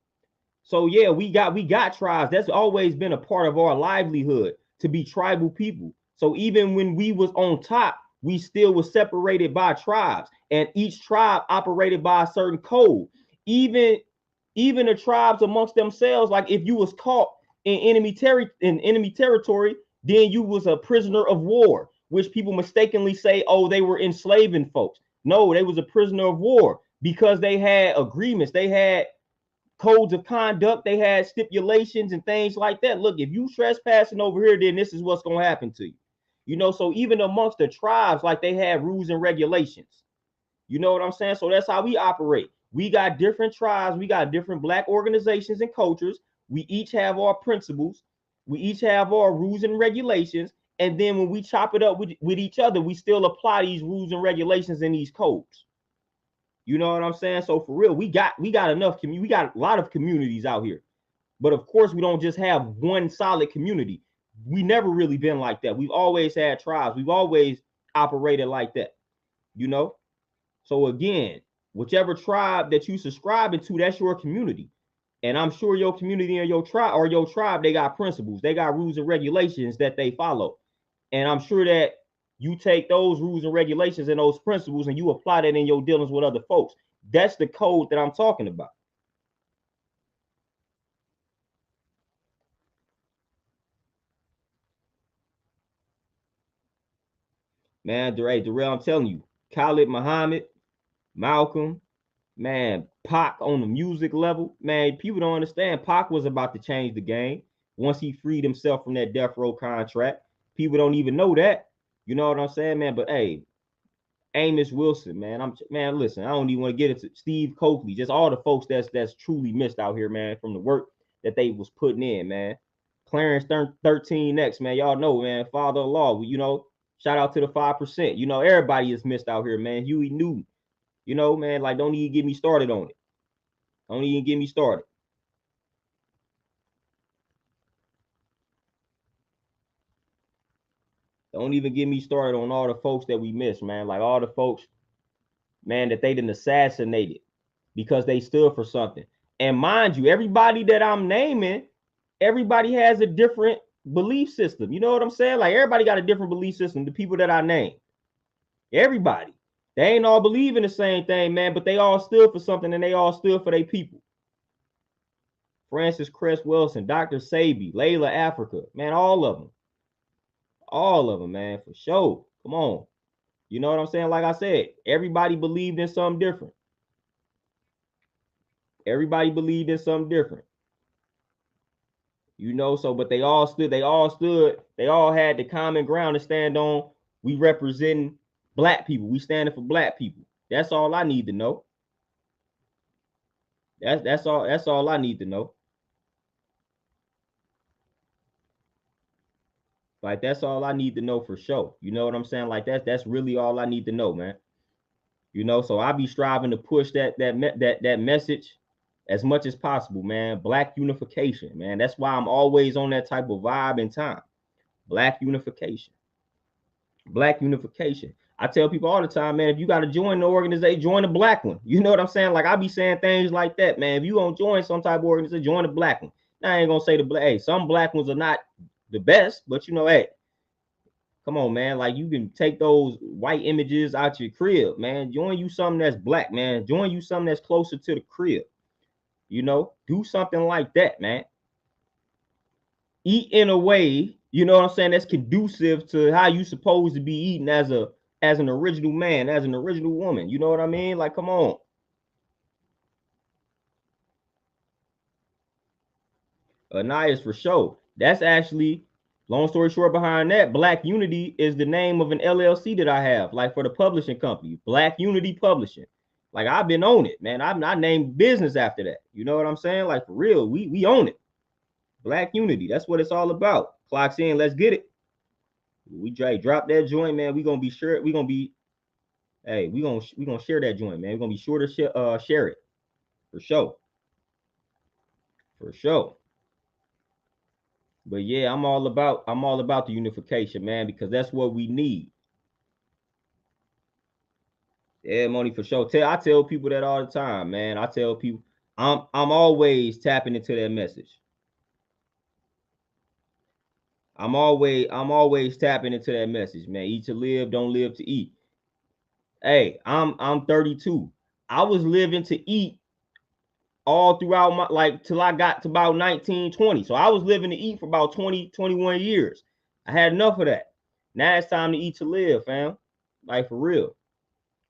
So yeah, we got tribes. That's always been a part of our livelihood, to be tribal people. So even when we was on top, we still was separated by tribes, and each tribe operated by a certain code. Even even the tribes amongst themselves, like if you was caught in enemy territory, then you was a prisoner of war, which people mistakenly say, oh, they were enslaving folks. No, they was a prisoner of war because they had agreements, they had codes of conduct, they had stipulations and things like that. Look, if you trespassing over here, then this is what's going to happen to you. You know, so even amongst the tribes, like they had rules and regulations. You know what I'm saying? So that's how we operate. We got different tribes, we got different black organizations and cultures. We each have our principles, we each have our rules and regulations. And then when we chop it up with each other, we still apply these rules and regulations and these codes. You know what I'm saying? So for real, we got enough we got a lot of communities out here. But of course, we don't just have one solid community. We never really been like that. We've always had tribes. We've always operated like that. You know? So again, whichever tribe that you subscribing to, that's your community. And I'm sure your community and your tribe, they got principles, they got rules and regulations that they follow. And I'm sure that you take those rules and regulations and those principles and you apply that in your dealings with other folks. That's the code that I'm talking about. Man, Darrell, I'm telling you, Khalid Muhammad, Malcolm, man, Pac on the music level, man, people don't understand. Pac was about to change the game once he freed himself from that death row contract. People don't even know that. You know what I'm saying, man? But hey, Amos Wilson, man, man. Listen, I don't even want to get into Steve Coakley, just all the folks that's truly missed out here, man, from the work that they was putting in, man. Clarence 13X, man, y'all know, man, father of law. You know, shout out to the 5%. You know, everybody is missed out here, man. Huey Newton, you know, man, like don't even get me started on it. Don't even get me started. Don't even get me started on all the folks that we missed, man. Like all the folks, man, that they didn't assassinated because they stood for something. And mind you, everybody that I'm naming, everybody has a different belief system. You know what I'm saying? Like everybody got a different belief system. The people that I name, everybody, they ain't all believing the same thing, man, but they all stood for something and they all stood for their people. Francis Cress Wilson, Dr. Sabi, Layla Africa, man, all of them, man, for sure. Come on. You know what I'm saying? Like I said, everybody believed in something different. Everybody believed in something different. You know, so but they all stood, they all had the common ground to stand on. We representing black people. We standing for black people. That's all I need to know. That's all I need to know. Like that's all I need to know for sure. You know what I'm saying? Like that's really all I need to know, man. You know, so I be striving to push that message as much as possible, man. Black unification, man. That's why I'm always on that type of vibe and time. Black unification. Black unification. I tell people all the time, man, if you got to join the organization, join the black one. You know what I'm saying? Like I be saying things like that, man. If you don't join some type of organization, join the black one. Now I ain't gonna say the black. Hey, some black ones are not the best, but you know, hey, come on, man. Like you can take those white images out your crib, man. Join you something that's black, man. Join you something that's closer to the crib. You know, do something like that, man. Eat in a way, you know what I'm saying, that's conducive to how you supposed to be eating as an original man, as an original woman. You know what I mean? Like, come on. Anais for sure. That's actually, long story short, behind that, Black Unity is the name of an LLC that I have, like for the publishing company, Black Unity Publishing. Like I've been on it, man. I named business after that. You know what I'm saying? Like for real, we own it. Black Unity. That's what it's all about. Clocks in, let's get it. We drop that joint, man. We gonna be sure. We gonna be, hey, we gonna share that joint, man. We gonna be sure to share it for sure, for sure. But yeah, I'm all about the unification, man, because that's what we need. Yeah, money for sure. I tell people that all the time, man. I tell people I'm always tapping into that message. I'm always tapping into that message, man. Eat to live, don't live to eat. Hey, I'm 32. I was living to eat all throughout my like till I got to about 19, 20. So I was living to eat for about 20, 21 years. I had enough of that. Now it's time to eat to live, fam. Like for real.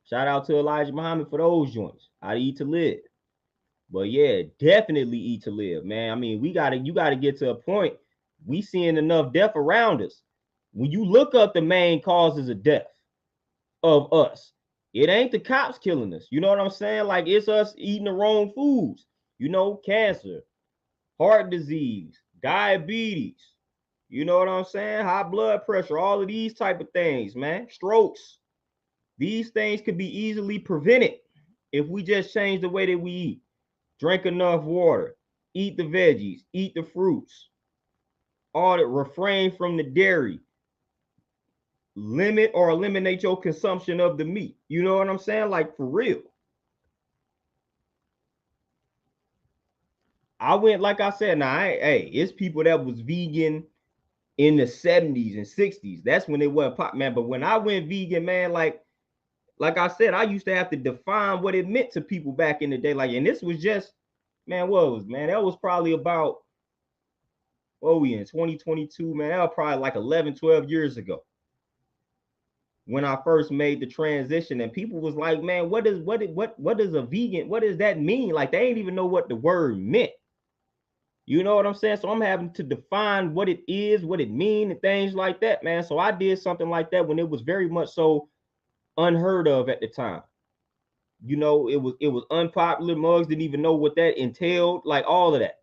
Shout out to Elijah Muhammad for those joints. I eat to live. But yeah, definitely eat to live, man. I mean, you gotta get to a point. We seeing enough death around us. When you look up the main causes of death of us, it ain't the cops killing us. You know what I'm saying? Like it's us eating the wrong foods. You know, cancer, heart disease, diabetes. You know what I'm saying? High blood pressure, all of these type of things, man. Strokes. These things could be easily prevented if we just change the way that we eat. Drink enough water, eat the veggies, eat the fruits, all that, refrain from the dairy, limit or eliminate your consumption of the meat. You know what I'm saying? Like for real. I went, like I said, now, hey, it's people that was vegan in the 70s and 60s. That's when it wasn't pop, man. But when I went vegan, man, like I said, I used to have to define what it meant to people back in the day. Like, and this was just, man, what was, man? That was probably about, what we in 2022, man. That was probably like 11, 12 years ago when I first made the transition. And people was like, man, what does a vegan, what does that mean? Like they ain't even know what the word meant. You know what I'm saying? So I'm having to define what it is, what it means, and things like that, man. So I did something like that when it was very much so unheard of at the time. You know, it was unpopular. Mugs didn't even know what that entailed, like all of that.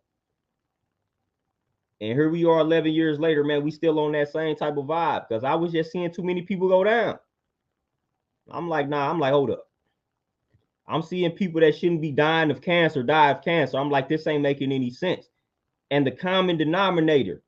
And here we are 11 years later, man. We still on that same type of vibe because I was just seeing too many people go down. I'm like, nah, I'm like, hold up. I'm seeing people that shouldn't be dying of cancer die of cancer. I'm like, this ain't making any sense. And the common denominator,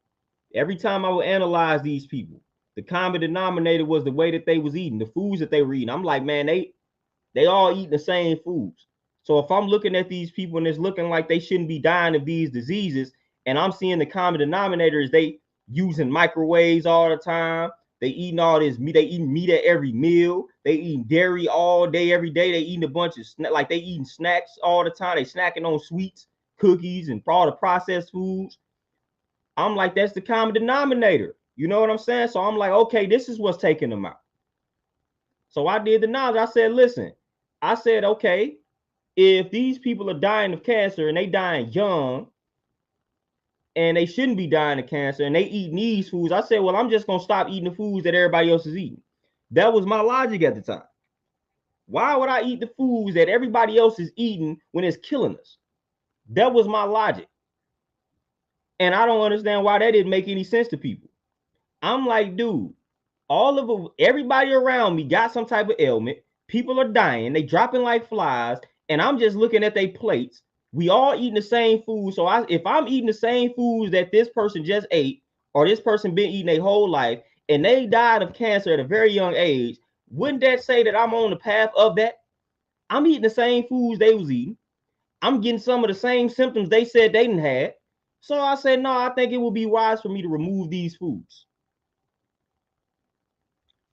every time I would analyze these people, the common denominator was the way that they was eating, the foods that they were eating. I'm like, man, they all eat the same foods. So if I'm looking at these people and it's looking like they shouldn't be dying of these diseases, and I'm seeing the common denominator is they using microwaves all the time, they eating all this meat, they eating meat at every meal, they eating dairy all day, every day, they eating a bunch of like they eating snacks all the time, they snacking on sweets, cookies, and all the processed foods. I'm like, that's the common denominator. You know what I'm saying? So I'm like, okay, this is what's taking them out. So I did the knowledge. I said, listen, I said, okay, if these people are dying of cancer and they dying young and they shouldn't be dying of cancer and they eating these foods, I said, well, I'm just going to stop eating the foods that everybody else is eating. That was my logic at the time. Why would I eat the foods that everybody else is eating when it's killing us? That was my logic. And I don't understand why that didn't make any sense to people. I'm like, dude, everybody around me got some type of ailment. People are dying, they dropping like flies, and I'm just looking at their plates. We all eating the same food. So if I'm eating the same foods that this person just ate, or this person been eating their whole life, and they died of cancer at a very young age, wouldn't that say that I'm on the path of that? I'm eating the same foods they was eating. I'm getting some of the same symptoms they said they didn't have. So I said, no, I think it would be wise for me to remove these foods.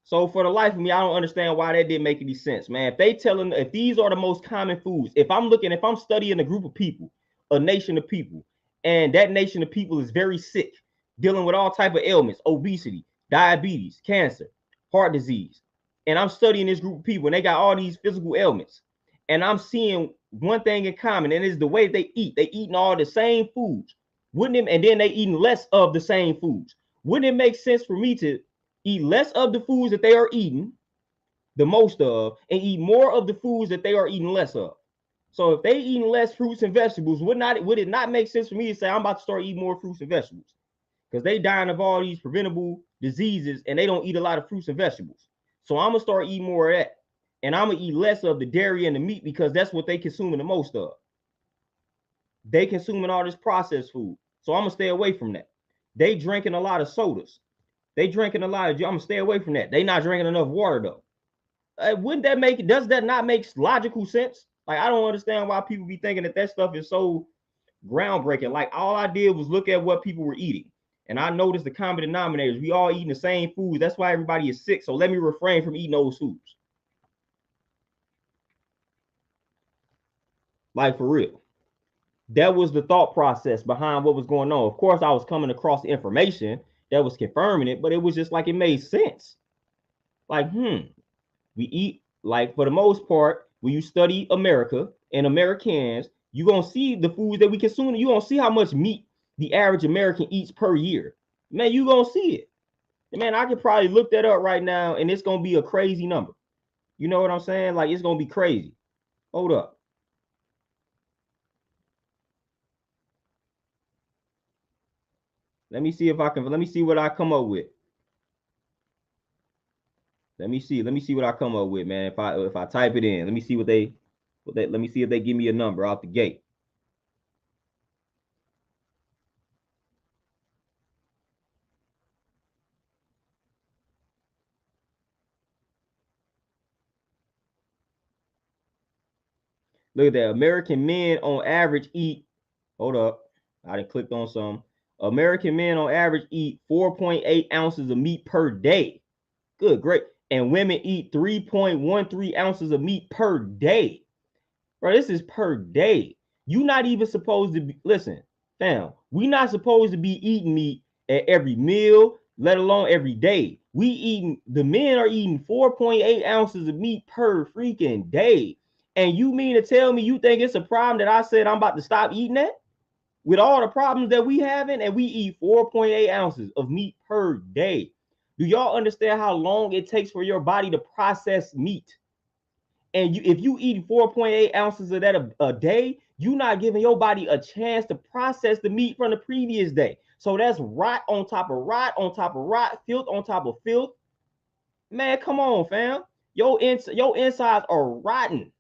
So for the life of me, I don't understand why that didn't make any sense, man. If these are the most common foods, if I'm studying a group of people, a nation of people, and that nation of people is very sick, dealing with all type of ailments, obesity, diabetes, cancer, heart disease, and I'm studying this group of people, and they got all these physical ailments, and I'm seeing one thing in common, and it's the way they eat. They eating all the same foods, wouldn't it? And then they eating less of the same foods. Wouldn't it make sense for me to eat less of the foods that they are eating, the most of, and eat more of the foods that they are eating less of? So if they eating less fruits and vegetables, would it not make sense for me to say I'm about to start eating more fruits and vegetables? Because they dying of all these preventable diseases and they don't eat a lot of fruits and vegetables. So I'm gonna start eating more of that. And I'm gonna eat less of the dairy and the meat because that's what they consuming the most of. They consuming all this processed food. So I'm gonna stay away from that. They drinking a lot of sodas. They drinking a lot of. I'm gonna stay away from that. They not drinking enough water though. Wouldn't that make it? Does that not make logical sense? Like, I don't understand why people be thinking that stuff is so groundbreaking. Like, all I did was look at what people were eating, and I noticed the common denominators. We all eating the same foods. That's why everybody is sick. So let me refrain from eating those foods. Like, for real. That was the thought process behind what was going on. Of course, I was coming across information that was confirming it, but it was just like it made sense. Like, we eat, like, for the most part, when you study America and Americans, you're gonna see the foods that we consume. You're gonna see how much meat the average American eats per year. Man, you're gonna see it. Man, I could probably look that up right now, and it's gonna be a crazy number. You know what I'm saying? Like, it's gonna be crazy. Hold up. Let me see what I come up with. Let me see what I come up with, man. If I type it in, let me see let me see if they give me a number out the gate. Look at that. American men on average eat, hold up. I done clicked on some. American men on average eat 4.8 ounces of meat per day. Good, great. And women eat 3.13 ounces of meat per day. Bro, this is per day. You not even supposed to be, listen, fam, we not supposed to be eating meat at every meal, let alone every day. The men are eating 4.8 ounces of meat per freaking day. And you mean to tell me you think it's a problem that I said I'm about to stop eating that? With all the problems that we having, and we eat 4.8 ounces of meat per day. Do y'all understand how long it takes for your body to process meat? And if you eat 4.8 ounces of that a day, you're not giving your body a chance to process the meat from the previous day. So that's rot on top of rot on top of rot, filth on top of filth. Man, come on, fam. Your insides are rotten.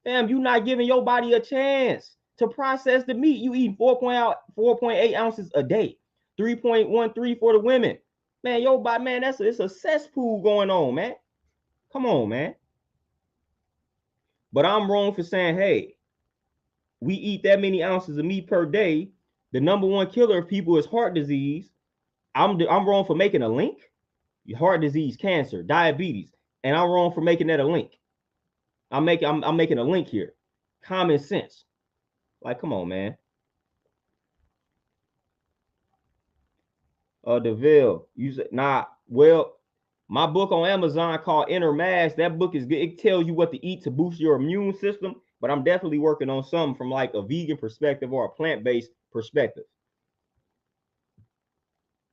Fam, you not giving your body a chance to process the meat. You eat 4.8 ounces a day, 3.13 for the women. Man, your body, man, it's a cesspool going on, man. Come on, man. But I'm wrong for saying, hey, we eat that many ounces of meat per day. The number one killer of people is heart disease. I'm wrong for making a link. Heart disease, cancer, diabetes, and I'm wrong for making that a link. I'm making a link here. Common sense. Like, come on, man. DeVille, you said nah. Well, my book on Amazon called Inner Mass. That book is good. It tells you what to eat to boost your immune system. But I'm definitely working on something from like a vegan perspective or a plant-based perspective.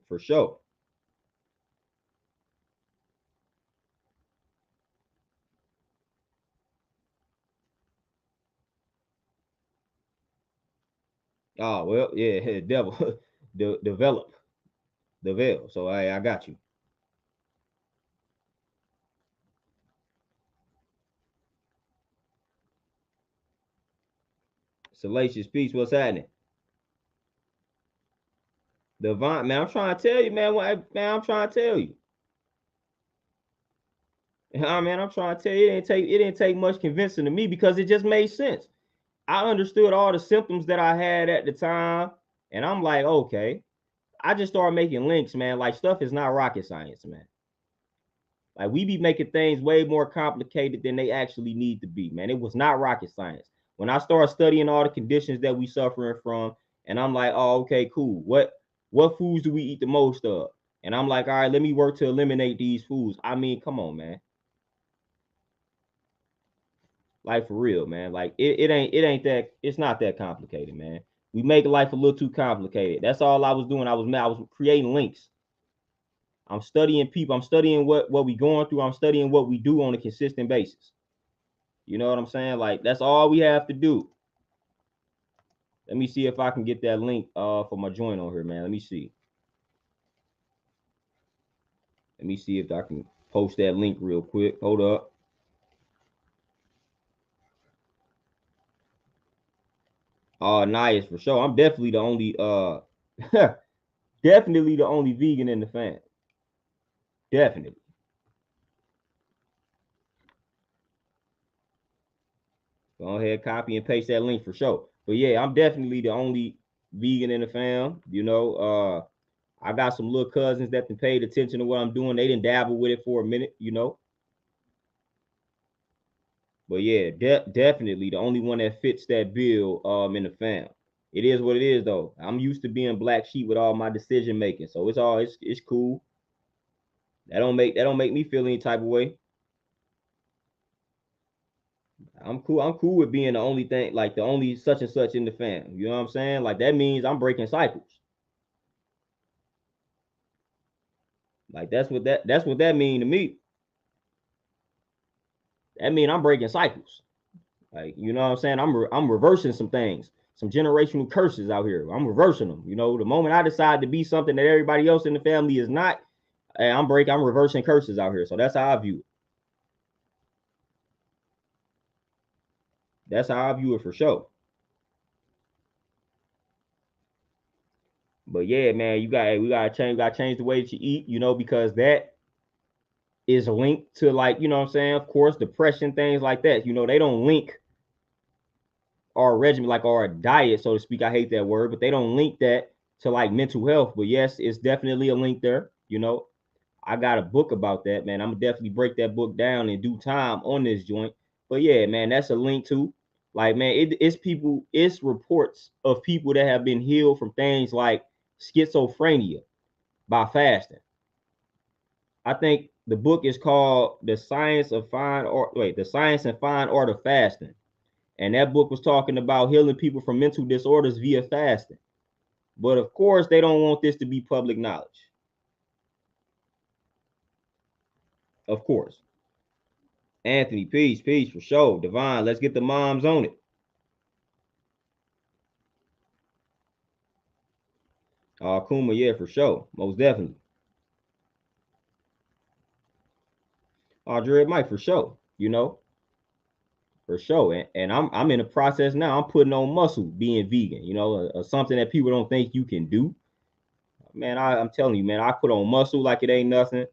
For sure. Oh well, yeah, devil, develop, develop. So I got you. Salacious Peace. What's happening? Devon, man, I'm trying to tell you, man. Man, I'm trying to tell you. Man, I'm trying to tell you, it didn't take much convincing to me because it just made sense. I understood all the symptoms that I had at the time, and I'm like, okay. I just started making links, man. Like, stuff is not rocket science, man. Like, we be making things way more complicated than they actually need to be, man. It was not rocket science. When I started studying all the conditions that we suffering from, and I'm like, oh, okay, cool. What foods do we eat the most of? And I'm like, all right, let me work to eliminate these foods. I mean, come on, man. Like, for real, man. Like, it's not that complicated, man. We make life a little too complicated. That's all I was doing. I was creating links. I'm studying people. I'm studying what we going through. I'm studying what we do on a consistent basis. You know what I'm saying? Like, that's all we have to do. Let me see if I can get that link for my joint on here, man. Let me see. Let me see if I can post that link real quick. Hold up. Nice for sure. I'm definitely the only definitely the only vegan in the fam. Definitely. Go ahead, copy and paste that link for sure. But yeah, I'm definitely the only vegan in the fam. I got some little cousins that been paid attention to what I'm doing. They didn't dabble with it for a minute. But yeah, definitely the only one that fits that bill in the fam. It is what it is though. I'm used to being black sheep with all my decision making, so it's cool. That don't make me feel any type of way. I'm cool. I'm cool with being the only thing, like the only such and such in the fam. You know what I'm saying? Like that means I'm breaking cycles. Like that's what that mean to me. That mean I'm breaking cycles. Like you know what I'm saying? I'm reversing some things, some generational curses out here. I'm reversing them. The moment I decide to be something that everybody else in the family is not, I'm reversing curses out here. So that's how I view it. That's how I view it for sure. But yeah, man, we gotta change the way that you eat, because that is linked to, like, you know what I'm saying, of course, depression, things like that. They don't link our regimen, like our diet, so to speak. I hate that word, but they don't link that to like mental health. But yes, it's definitely a link there. I got a book about that, man. I'm gonna definitely break that book down in due time on this joint. But yeah, man, that's a link to, like, man, it's reports of people that have been healed from things like schizophrenia by fasting. I think the book is called The Science and Fine Art of Fasting. And that book was talking about healing people from mental disorders via fasting. But of course, they don't want this to be public knowledge. Of course. Anthony, peace for sure. Divine, let's get the moms on it. Kuma, yeah, for sure. Most definitely. Dread Mike, for sure. For sure. And I'm in the process now. I'm putting on muscle being vegan, something that people don't think you can do. Man, I'm telling you, man, I put on muscle like it ain't nothing.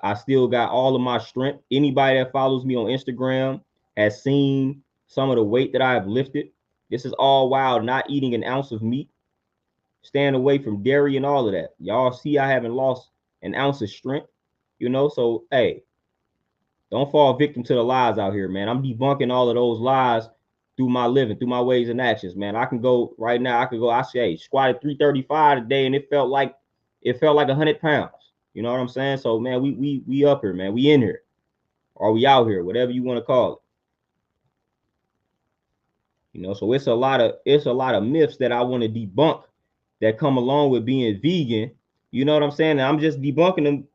I still got all of my strength. Anybody that follows me on Instagram has seen some of the weight that I have lifted. This is all while not eating an ounce of meat, staying away from dairy and all of that. Y'all see I haven't lost an ounce of strength. So hey, don't fall victim to the lies out here, man. I'm debunking all of those lies through my living, through my ways and actions, man. I can go right now. I say squatted 335 today, and it felt like 100 pounds. You know what I'm saying? So man, we up here, man. We in here, or we out here, whatever you want to call it. So it's a lot of myths that I want to debunk that come along with being vegan. You know what I'm saying? And I'm just debunking them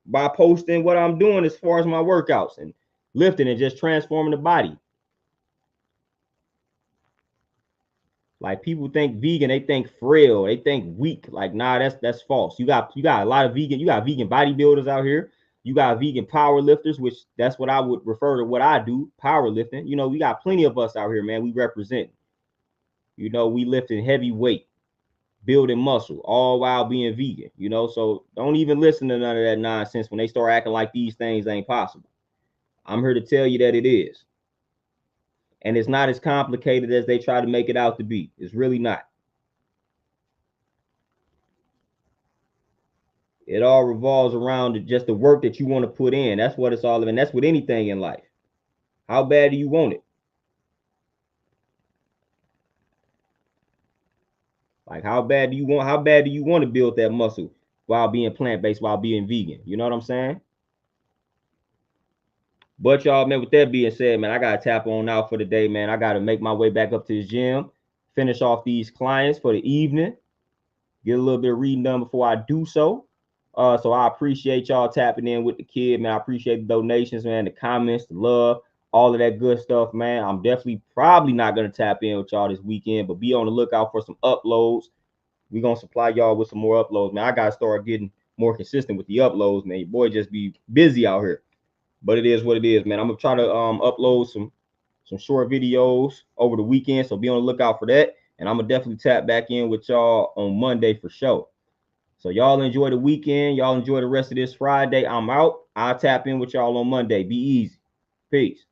by posting what I'm doing as far as my workouts and lifting and just transforming the body. Like people think vegan, they think frail, they think weak. Like, nah, that's false. You got a lot of vegan bodybuilders out here. You got vegan power lifters, which that's what I would refer to what I do, powerlifting. We got plenty of us out here, man. We represent. We lifting heavy weight, building muscle, all while being vegan. So don't even listen to none of that nonsense when they start acting like these things ain't possible. I'm here to tell you that it is. And it's not as complicated as they try to make it out to be. It's really not. It all revolves around just the work that you want to put in. That's what it's all about. And that's with anything in life. How bad do you want it? Like how bad do you want to build that muscle while being plant-based, while being vegan? You know what I'm saying? But y'all, man, with that being said, man, I gotta tap on out for the day, man. I gotta make my way back up to the gym, finish off these clients for the evening, get a little bit of reading done before I do so. So I appreciate y'all tapping in with the kid, man. I appreciate the donations, man, the comments, the love, all of that good stuff, man. I'm definitely probably not gonna tap in with y'all this weekend, but be on the lookout for some uploads. We're gonna supply y'all with some more uploads, man. I gotta start getting more consistent with the uploads, man. Your boy just be busy out here. But it is what it is, man. I'm gonna try to upload some short videos over the weekend, so be on the lookout for that. And I'm gonna definitely tap back in with y'all on Monday for sure. So y'all enjoy the weekend. Y'all enjoy the rest of this Friday. I'm out. I'll tap in with y'all on Monday. Be easy. Peace.